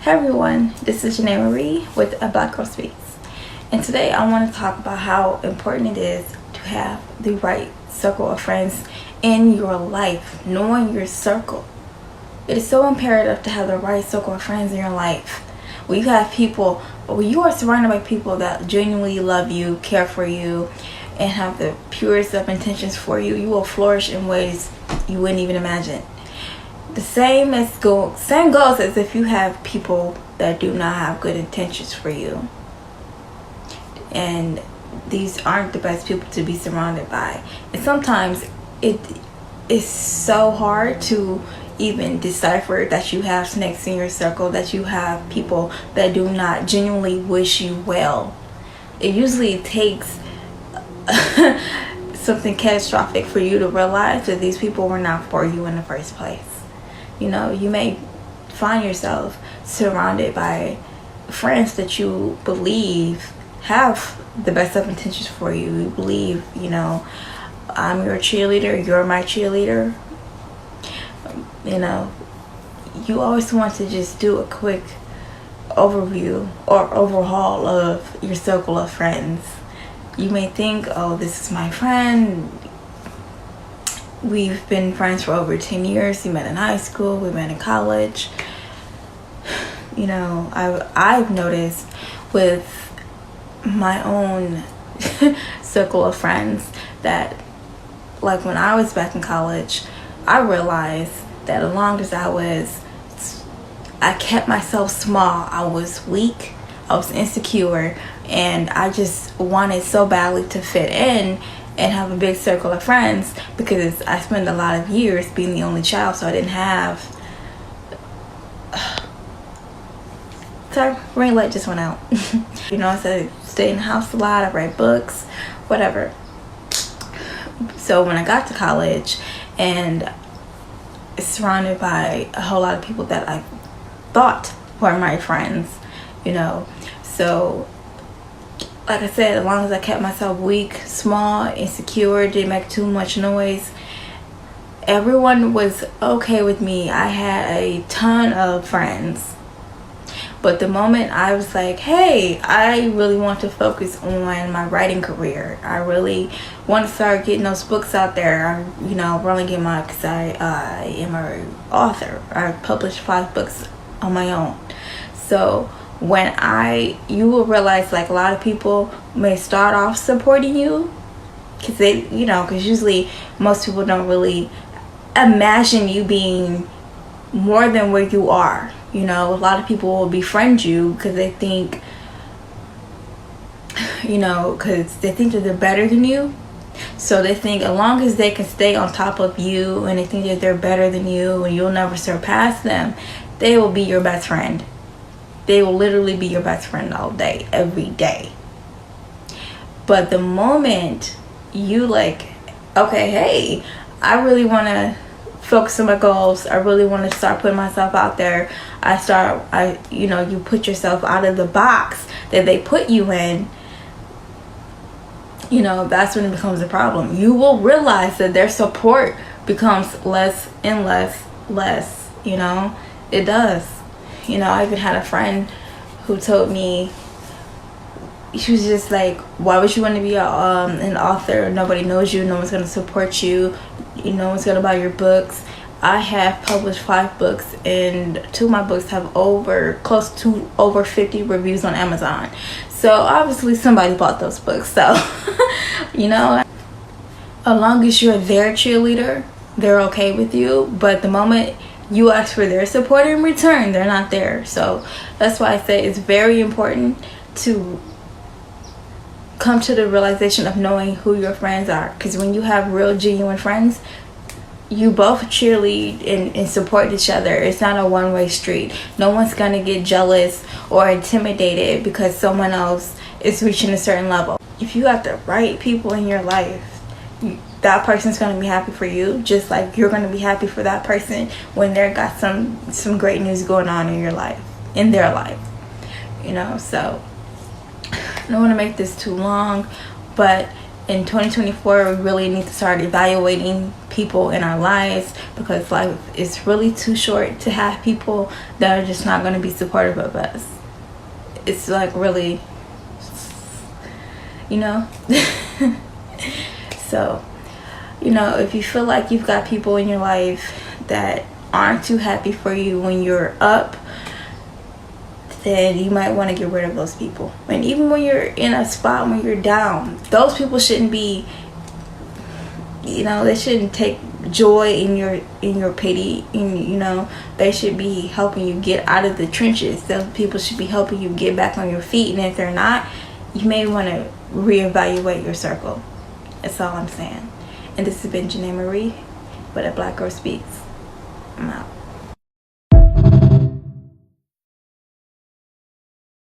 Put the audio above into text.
Hey everyone, this is Janae Marie with A Black Girl Speaks, and today I want to talk about how important it is to have the right circle of friends in your life. Knowing your circle, it is so imperative to have the right circle of friends in your life. When you are surrounded by people that genuinely love you, care for you, and have the purest of intentions for you, you will flourish in ways you wouldn't even imagine. The same goes as if you have people that do not have good intentions for you, and these aren't the best people to be surrounded by. And sometimes it is so hard to even decipher that you have snakes in your circle, that you have people that do not genuinely wish you well. It usually takes something catastrophic for you to realize that these people were not for you in the first place. You know, you may find yourself surrounded by friends that you believe have the best of intentions for you. You believe, I'm your cheerleader, you're my cheerleader. You always want to just do a quick overview or overhaul of your circle of friends. You may think, oh, this is my friend. We've been friends for over 10 years. We met in high school. We met in college. I've noticed with my own circle of friends that, like, when I was back in college, I realized that as long as I kept myself small, I was weak, I was insecure, and I just wanted so badly to fit in and have a big circle of friends, because I spent a lot of years being the only child, so I didn't have... Sorry, ring light just went out. I said stay in the house a lot, I read books, whatever. So when I got to college and surrounded by a whole lot of people that I thought were my friends, so like I said, as long as I kept myself weak, small, insecure, didn't make too much noise, everyone was okay with me. I had a ton of friends. But the moment I was like, hey, I really want to focus on my writing career, I really want to start getting those books out there, really get because I am an author. I published 5 books on my own. So when you will realize, like, a lot of people may start off supporting you because usually most people don't really imagine you being more than where you are. A lot of people will befriend you because they think, that they're better than you. So they think as long as they can stay on top of you and they think that they're better than you and you'll never surpass them, they will be your best friend. They will literally be your best friend all day, every day. But the moment you okay, hey, I really want to focus on my goals, I really want to start putting myself out there, you put yourself out of the box that they put you in, that's when it becomes a problem. You will realize that their support becomes less and less. It does. I even had a friend who told me, she was just like, why would you want to be an author? Nobody knows you, no one's going to support you, no one's going to buy your books. I have published 5 books, and 2 of my books have close to over 50 reviews on Amazon. So obviously somebody bought those books. So as long as you're their cheerleader, they're okay with you. But the moment you ask for their support in return, they're not there. So that's why I say it's very important to come to the realization of knowing who your friends are. Because when you have real, genuine friends, you both cheerlead and support each other. It's not a one-way street. No one's going to get jealous or intimidated because someone else is reaching a certain level. If you have the right people in your life, that person's going to be happy for you, just like you're going to be happy for that person when they're got some great news going on in their life. So I don't want to make this too long, but in 2024 we really need to start evaluating people in our lives, because life is really too short to have people that are just not going to be supportive of us. It's like really, you know. So, you know, if you feel like you've got people in your life that aren't too happy for you when you're up, then you might want to get rid of those people. And even when you're in a spot when you're down, those people shouldn't be, you know, they shouldn't take joy in your pity. You know, they should be helping you get out of the trenches. Those people should be helping you get back on your feet. And if they're not, you may want to reevaluate your circle. That's all I'm saying. And this has been Janae Marie with A Black Girl Speaks. I'm out.